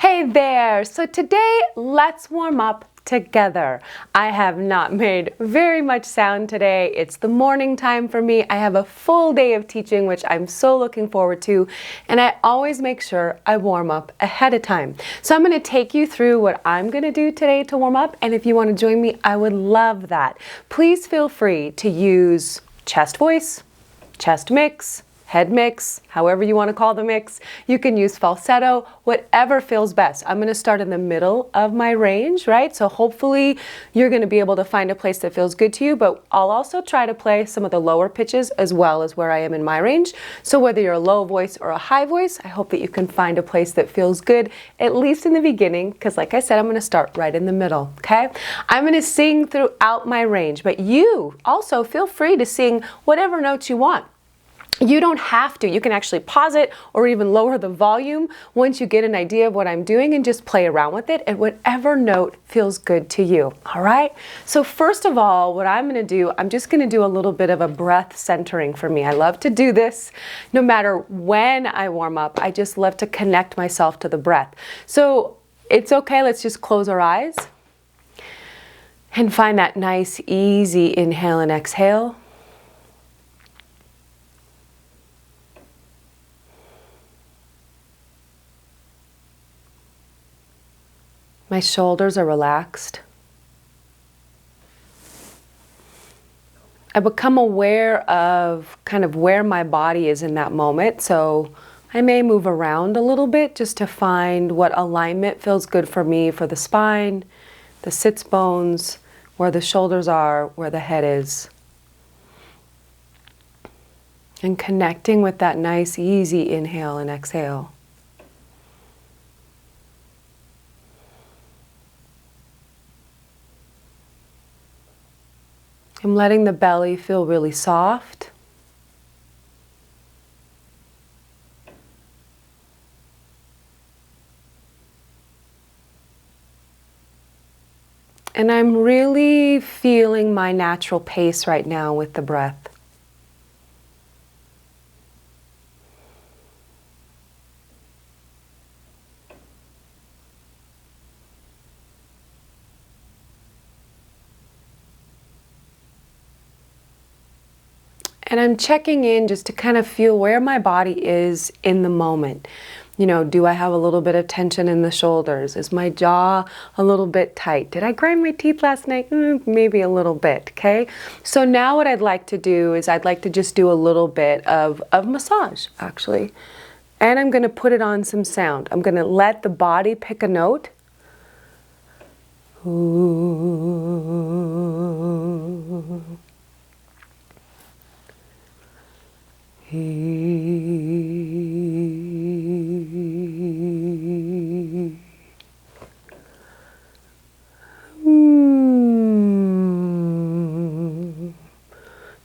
Hey there! So today, let's warm up together. I have not made very much sound today. It's the morning time for me. I have a full day of teaching, which I'm so looking forward to, and I always make sure I warm up ahead of time. So I'm going to take you through what I'm going to do today to warm up, and if you want to join me, I would love that. Please feel free to use chest voice, chest mix, head mix, however you want to call the mix. You can use falsetto, whatever feels best. I'm going to start in the middle of my range, right? So hopefully you're going to be able to find a place that feels good to you, but I'll also try to play some of the lower pitches as well as where I am in my range. So whether you're a low voice or a high voice, I hope that you can find a place that feels good, at least in the beginning, because like I said, I'm going to start right in the middle, okay? I'm going to sing throughout my range, but you also feel free to sing whatever notes you want. You don't have to. You can actually pause it or even lower the volume once you get an idea of what I'm doing and just play around with it at whatever note feels good to you. All right? So first of all, what I'm going to do, I'm just going to do a little bit of a breath centering for me. I love to do this no matter when I warm up. I just love to connect myself to the breath. So it's okay. Let's just close our eyes and find that nice, easy inhale and exhale. My shoulders are relaxed. I become aware of kind of where my body is in that moment. So I may move around a little bit just to find what alignment feels good for me for the spine, the sits bones, where the shoulders are, where the head is. And connecting with that nice, easy inhale and exhale. I'm letting the belly feel really soft. And I'm really feeling my natural pace right now with the breath. And I'm checking in just to kind of feel where my body is in the moment. You know, do I have a little bit of tension in the shoulders? Is my jaw a little bit tight? Did I grind my teeth last night? Maybe a little bit, okay? So now what I'd like to do is I'd like to just do a little bit of massage, actually. And I'm going to put it on some sound. I'm going to let the body pick a note. Ooh.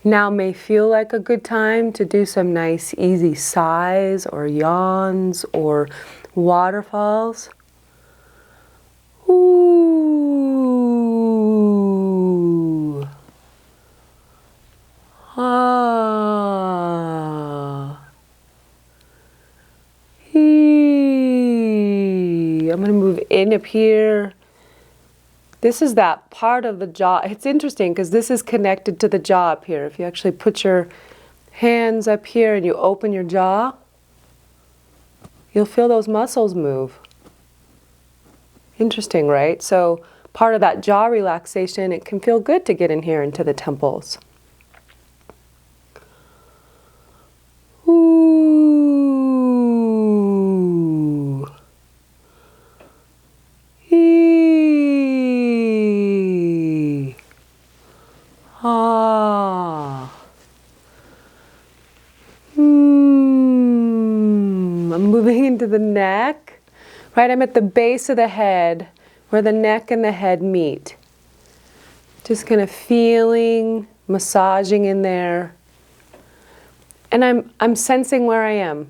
Now may feel like a good time to do some nice easy sighs or yawns or waterfalls. Ooh. Ah. Hee. I'm going to move in up here. This is that part of the jaw. It's interesting because this is connected to the jaw up here. If you actually put your hands up here and you open your jaw, you'll feel those muscles move. Interesting, right? So part of that jaw relaxation, it can feel good to get in here into the temples. Ooh. Ah. I'm moving into the neck. Right, I'm at the base of the head where the neck and the head meet. Just kind of feeling, massaging in there. And I'm sensing where I am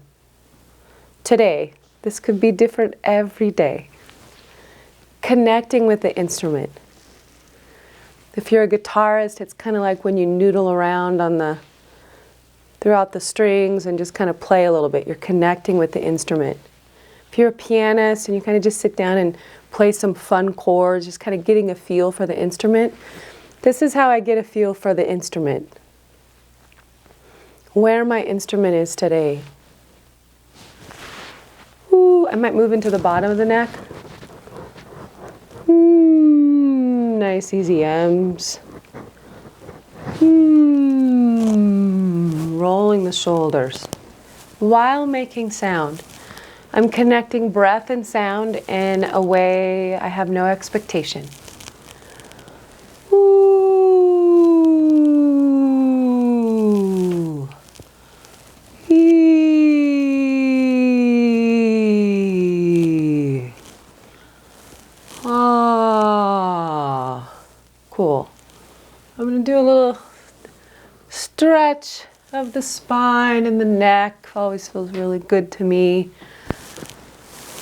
today. This could be different every day. Connecting with the instrument. If you're a guitarist, it's kind of like when you noodle around on throughout the strings and just kind of play a little bit. You're connecting with the instrument. if you're a pianist and you kind of just sit down and play some fun chords, just kind of getting a feel for the instrument. This is how I get a feel for the instrument. Where my instrument is today. Ooh, I might move into the bottom of the neck. Nice easy M's. Rolling the shoulders while making sound. I'm connecting breath and sound in a way I have no expectation. Ooh. Ee. Ah. Cool. I'm going to do a little stretch of the spine and the neck. Always feels really good to me.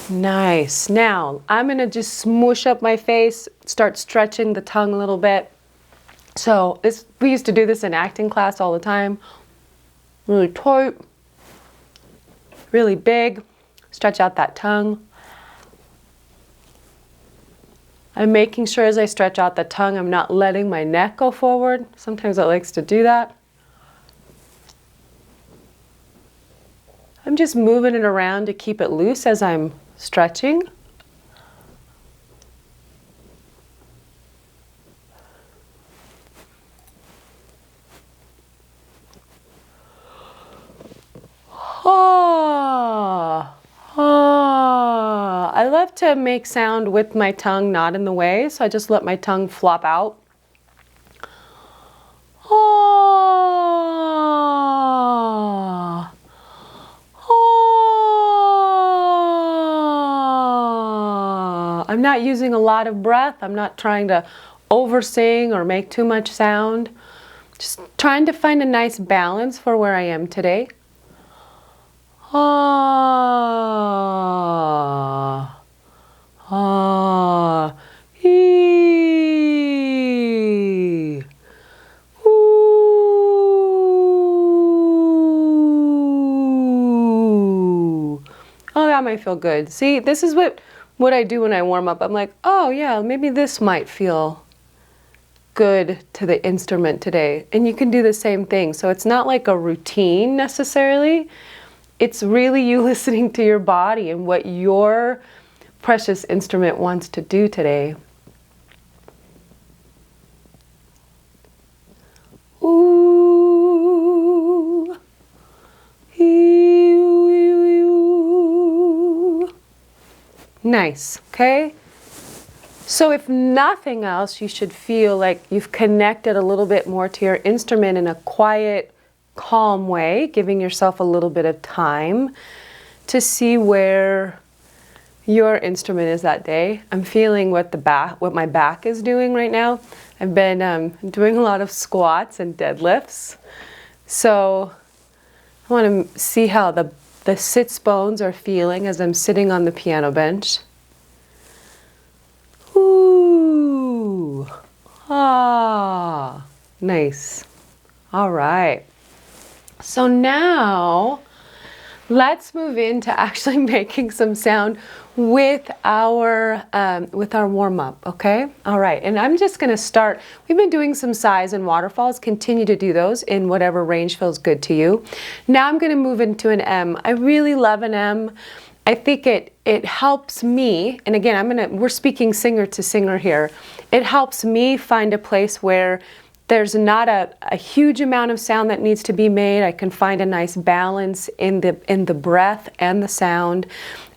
Nice. Now, I'm going to just smoosh up my face, start stretching the tongue a little bit. So we used to do this in acting class all the time. Really tight, really big. Stretch out that tongue. I'm making sure as I stretch out the tongue, I'm not letting my neck go forward. Sometimes it likes to do that. I'm just moving it around to keep it loose as I'm stretching. Ah, ah. I love to make sound with my tongue not in the way, so I just let my tongue flop out. Ah. I'm not using a lot of breath. I'm not trying to oversing or make too much sound. Just trying to find a nice balance for where I am today. Ah, ah, ee, ooh. Oh, that might feel good. See, this is what I do when I warm up. I'm like, oh yeah, maybe this might feel good to the instrument today. And you can do the same thing. So it's not like a routine necessarily. It's really you listening to your body and what your precious instrument wants to do today. Ooh. Ee-oo. Nice, okay? So if nothing else, you should feel like you've connected a little bit more to your instrument in a quiet, calm way, giving yourself a little bit of time to see where your instrument is that day. I'm feeling what my back is doing right now. I've been doing a lot of squats and deadlifts. So I want to see how the sits bones are feeling as I'm sitting on the piano bench. Ooh, ah, nice. All right. So now let's move into actually making some sound with our warm-up, okay? All right, and I'm just gonna start. We've been doing some sighs and waterfalls. Continue to do those in whatever range feels good to you. Now I'm gonna move into an M. I really love an M. I think it helps me, and again, we're speaking singer to singer here. It helps me find a place where there's not a huge amount of sound that needs to be made. I can find a nice balance in the breath and the sound.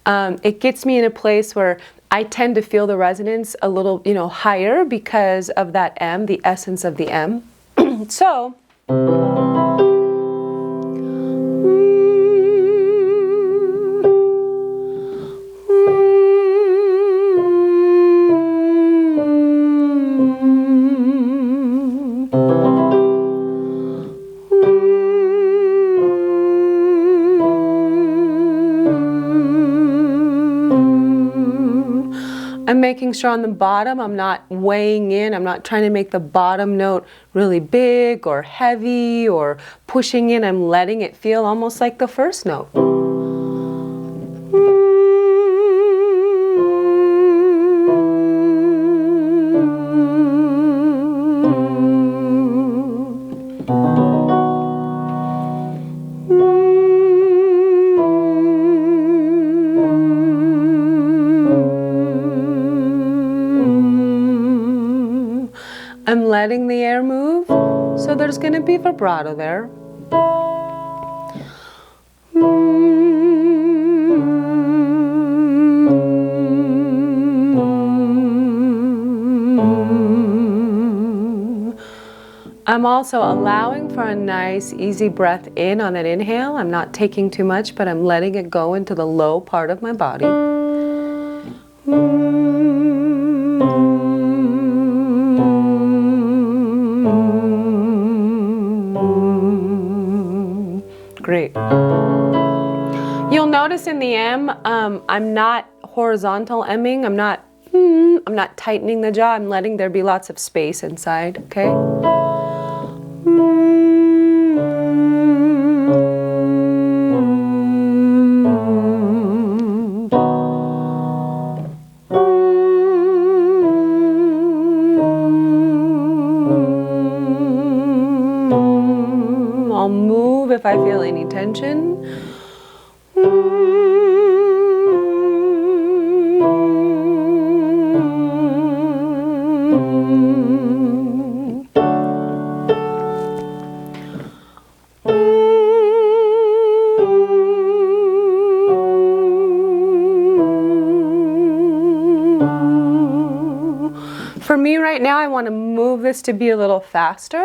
It gets me in a place where I tend to feel the resonance a little, higher because of that M, the essence of the M. So. I'm making sure on the bottom I'm not weighing in. I'm not trying to make the bottom note really big or heavy or pushing in. I'm letting it feel almost like the first note. I'm letting the air move, so there's going to be vibrato there. I'm also allowing for a nice, easy breath in on that inhale. I'm not taking too much, but I'm letting it go into the low part of my body. Great. You'll notice in the M, I'm not horizontal Ming. I'm not tightening the jaw. I'm letting there be lots of space inside, okay? I'll move if I feel any tension. For me right now, I want to move this to be a little faster.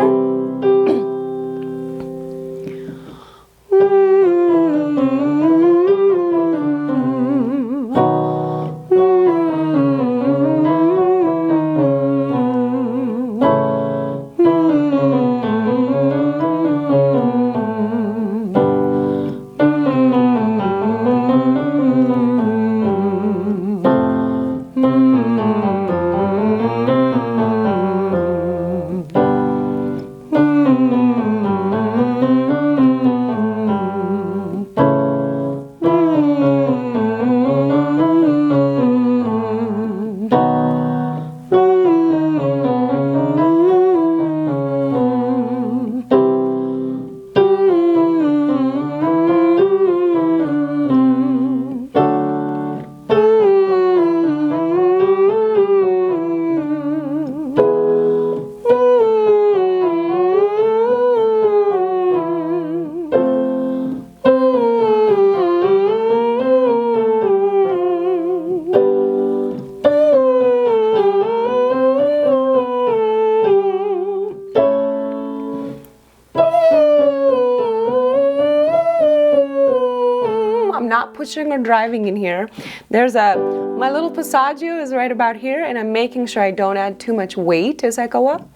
Not pushing or driving in here. My little passaggio is right about here, and I'm making sure I don't add too much weight as I go up.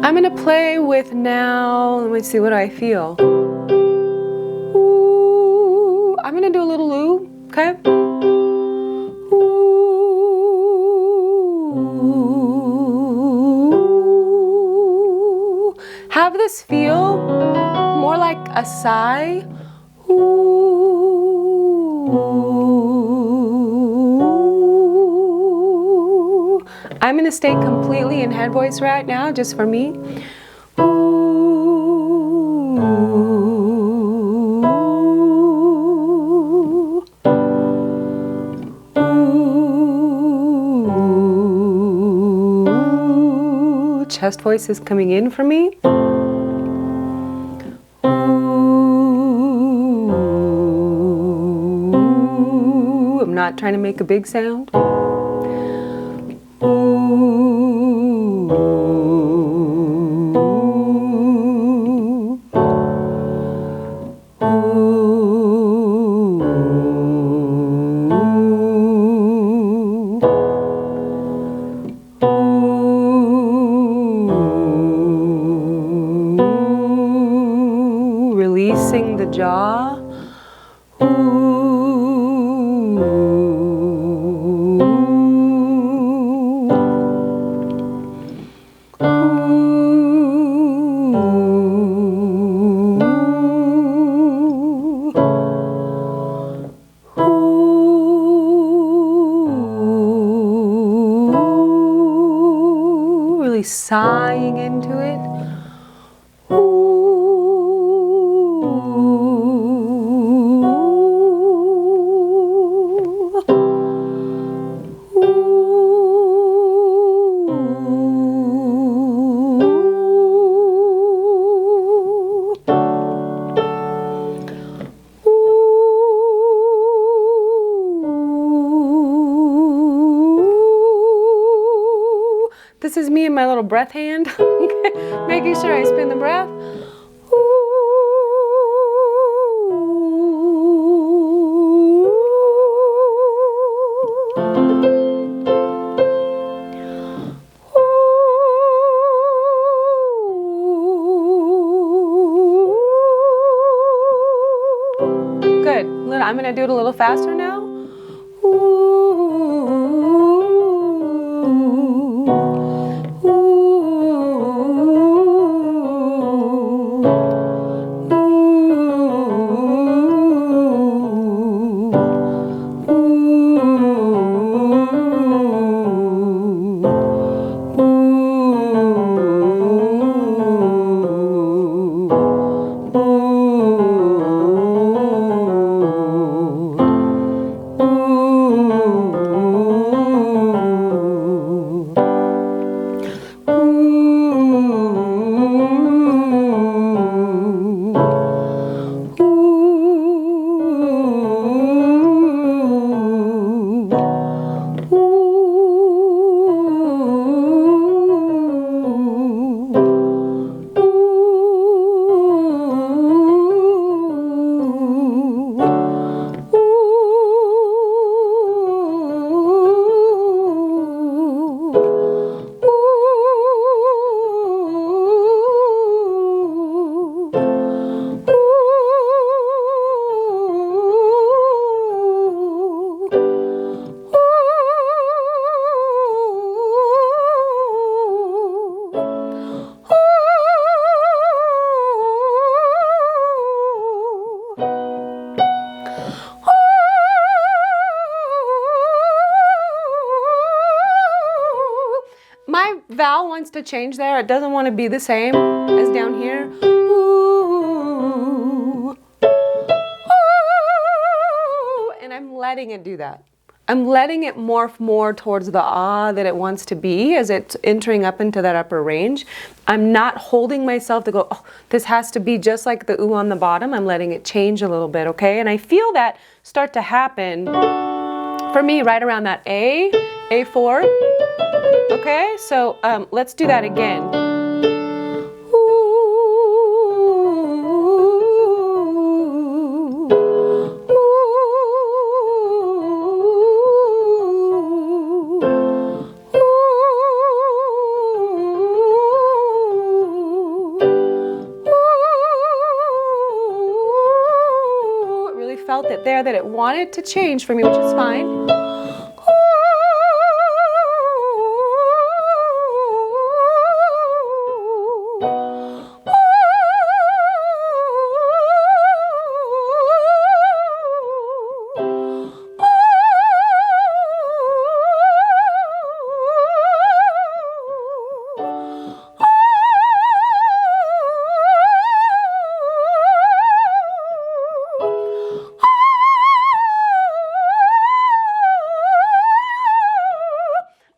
I'm gonna play with now, let me see what I feel. Ooh, I'm gonna do a little ooh, okay? Ooh. Have this feel more like a sigh. Ooh. I'm going to stay completely in head voice right now, just for me. Ooh. Ooh. Chest voice is coming in for me. Ooh. I'm not trying to make a big sound. sighing into it. This is me and my little breath hand, making sure I spin the breath. Good. I'm going to do it a little faster now. My vowel wants to change there. It doesn't want to be the same as down here. Ooh. Ooh. And I'm letting it do that. I'm letting it morph more towards the ah that it wants to be as it's entering up into that upper range. I'm not holding myself to go, oh, this has to be just like the ooh on the bottom. I'm letting it change a little bit, okay? And I feel that start to happen for me right around that A4. Okay, so let's do that again. It really felt it there that it wanted to change for me, which is fine.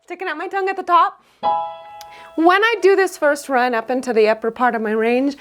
Sticking out my tongue at the top. When I do this first run up into the upper part of my range,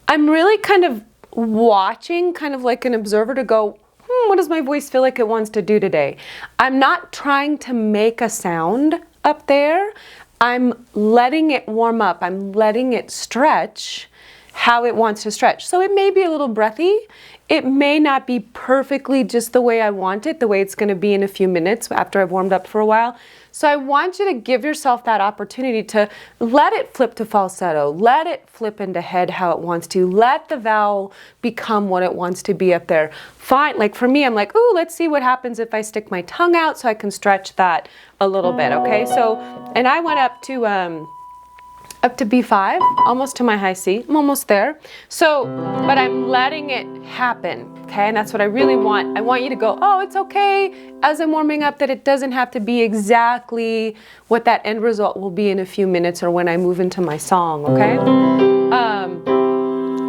I'm really kind of watching, kind of like an observer to go, what does my voice feel like it wants to do today? I'm not trying to make a sound up there. I'm letting it warm up. I'm letting it stretch how it wants to stretch. So it may be a little breathy. It may not be perfectly just the way I want it, the way it's going to be in a few minutes after I've warmed up for a while. So I want you to give yourself that opportunity to let it flip to falsetto, let it flip into head how it wants to, let the vowel become what it wants to be up there. Fine, like for me, I'm like, ooh, let's see what happens if I stick my tongue out so I can stretch that a little bit, okay? So, and I went up to up to B5, almost to my high C. I'm almost there. So, but I'm letting it happen, okay? And that's what I really want. I want you to go, oh, it's okay, as I'm warming up, that it doesn't have to be exactly what that end result will be in a few minutes or when I move into my song, okay?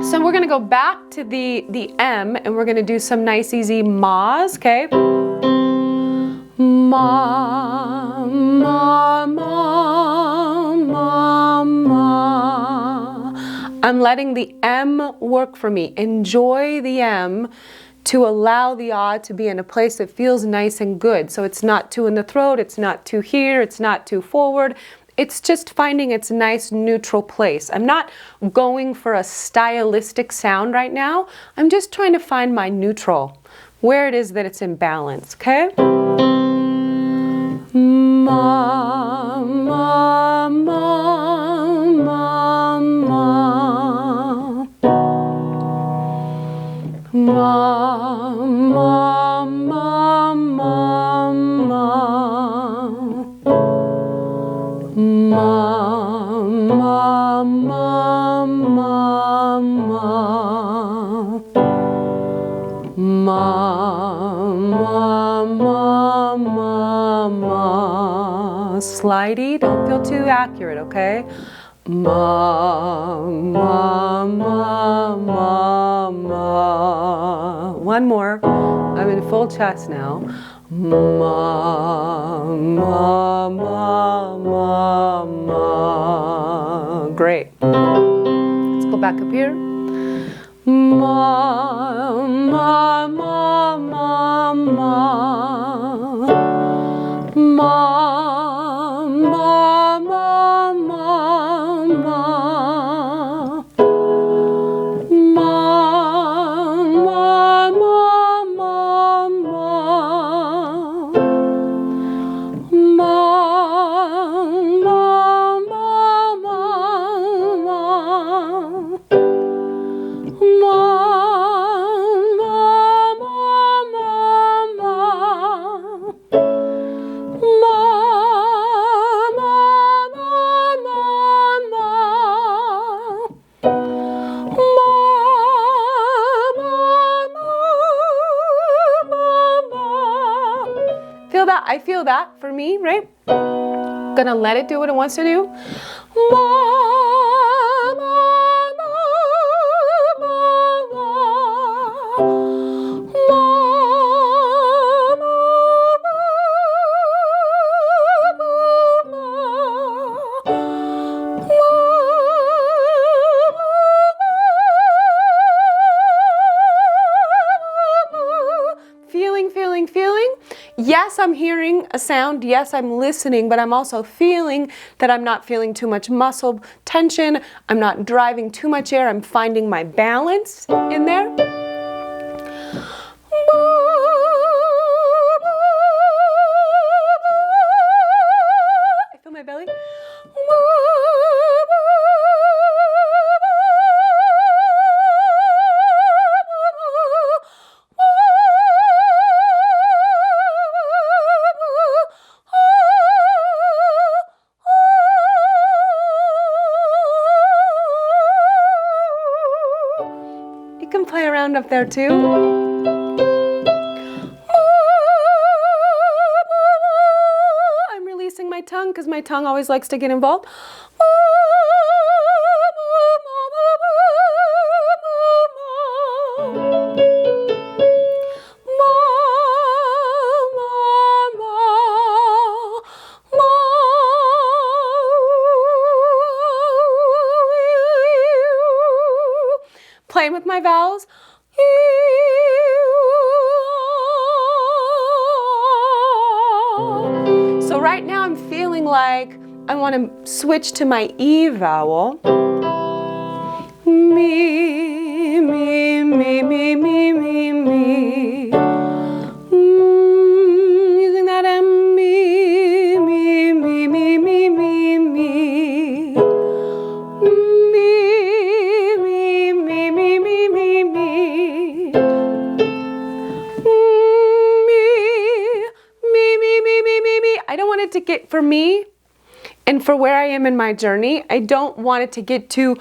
So we're gonna go back to the M, and we're gonna do some nice easy mahs, okay? Ma, ma, ma, ma, ma. I'm letting the M work for me. Enjoy the M to allow the ah to be in a place that feels nice and good. So it's not too in the throat, it's not too here, it's not too forward. It's just finding its nice neutral place. I'm not going for a stylistic sound right now. I'm just trying to find my neutral, where it is that it's in balance, okay? Ma, ma, ma, ma, ma. Ma, ma, ma, ma, ma. Ma, ma, ma, ma, ma. Ma, ma, ma, ma, ma. Slidey, don't feel too accurate, okay? Ma, ma, ma, ma, ma. One more. I'm in full chest now. Ma, ma, ma, ma, ma. Great. Let's go back up here. Ma, ma, ma, ma, ma. Ma, ma, ma, ma, ma. Ma, ma, ma, ma, ma. Feel that? I feel that for me, right? Gonna let it do what it wants to do. Feeling. Yes, I'm hearing a sound. Yes, I'm listening, but I'm also feeling that I'm not feeling too much muscle tension. I'm not driving too much air. I'm finding my balance in there. I feel my belly. Can play around up there too. I'm releasing my tongue because my tongue always likes to get involved. Playing with my vowels. So right now I'm feeling like I want to switch to my E vowel. Me, me, me, me, me, me, me. Using that M, me, me, me, me, me, me, me. I don't want it to get, for me, And for where I am in my journey, I don't want it to get too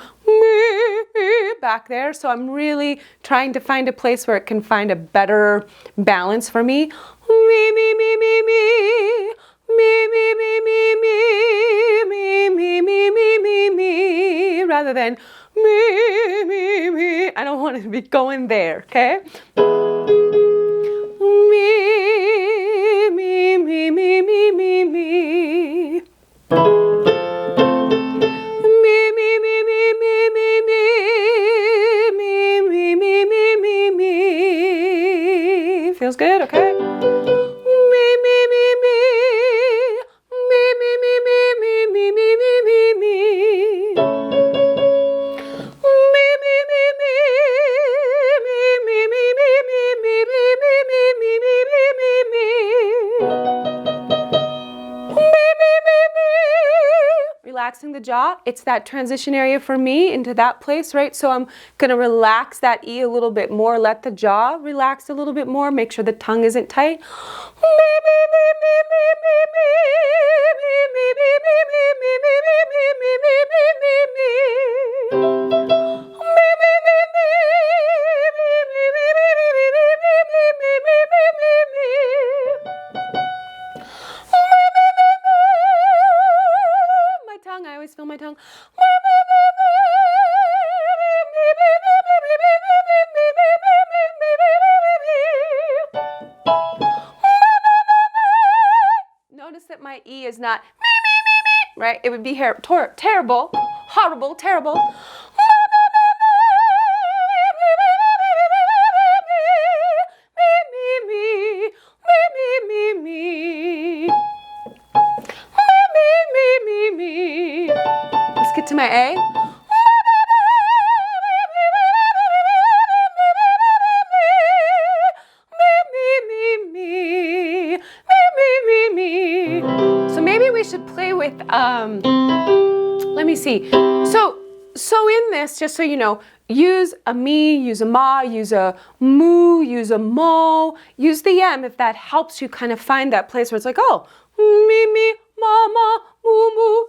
back there. So I'm really trying to find a place where it can find a better balance for me. Me, me, me, me, me. Me, me, me, me, me. Me, me, me, me, me, me. Rather than me, me, me. I don't want it to be going there, okay? Me, me, me, me, me, me, me. Feels good, okay? Me, me, me, me. Me, me, me, me, me, me, me, me, me, me. Me, me, me, me. Me, me, me, me, me, me, me, me, me, me, me, me, me. Me, me, me, me. Relaxing the jaw. It's that transition area for me into that place, right? So I'm gonna relax that E a little bit more, let the jaw relax a little bit more, make sure the tongue isn't tight. My tongue, I always feel my tongue. Notice that my E is not me, right? It would be terrible, horrible, terrible. Let's get to my A. So maybe we should play with, let me see. So in this, just so you know, use a me, use a ma, use a moo, use a mo, use the M if that helps you kind of find that place where it's like, oh, me, me, mama, moo, moo.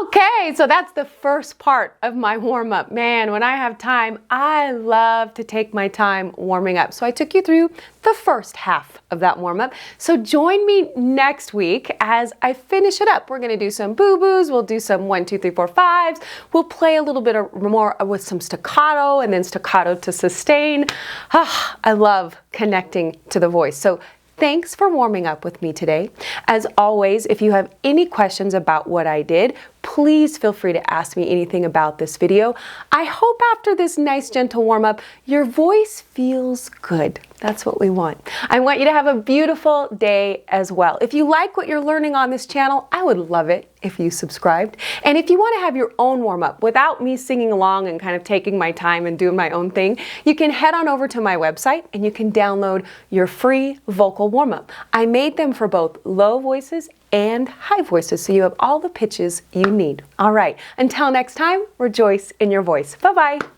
Okay, so that's the first part of my warm-up. Man, when I have time, I love to take my time warming up. So I took you through the first half of that warm-up. So join me next week as I finish it up. We're gonna do some boo-boos, we'll do some 1, 2, 3, 4, 5s. We'll play a little bit more with some staccato and then staccato to sustain. I love connecting to the voice. So thanks for warming up with me today. As always, if you have any questions about what I did, please feel free to ask me anything about this video. I hope after this nice gentle warm-up, your voice feels good. That's what we want. I want you to have a beautiful day as well. If you like what you're learning on this channel, I would love it if you subscribed. And if you want to have your own warm-up without me singing along and kind of taking my time and doing my own thing, you can head on over to my website and you can download your free vocal warm-up. I made them for both low voices and high voices, so you have all the pitches you need. All right, until next time, rejoice in your voice. Bye-bye.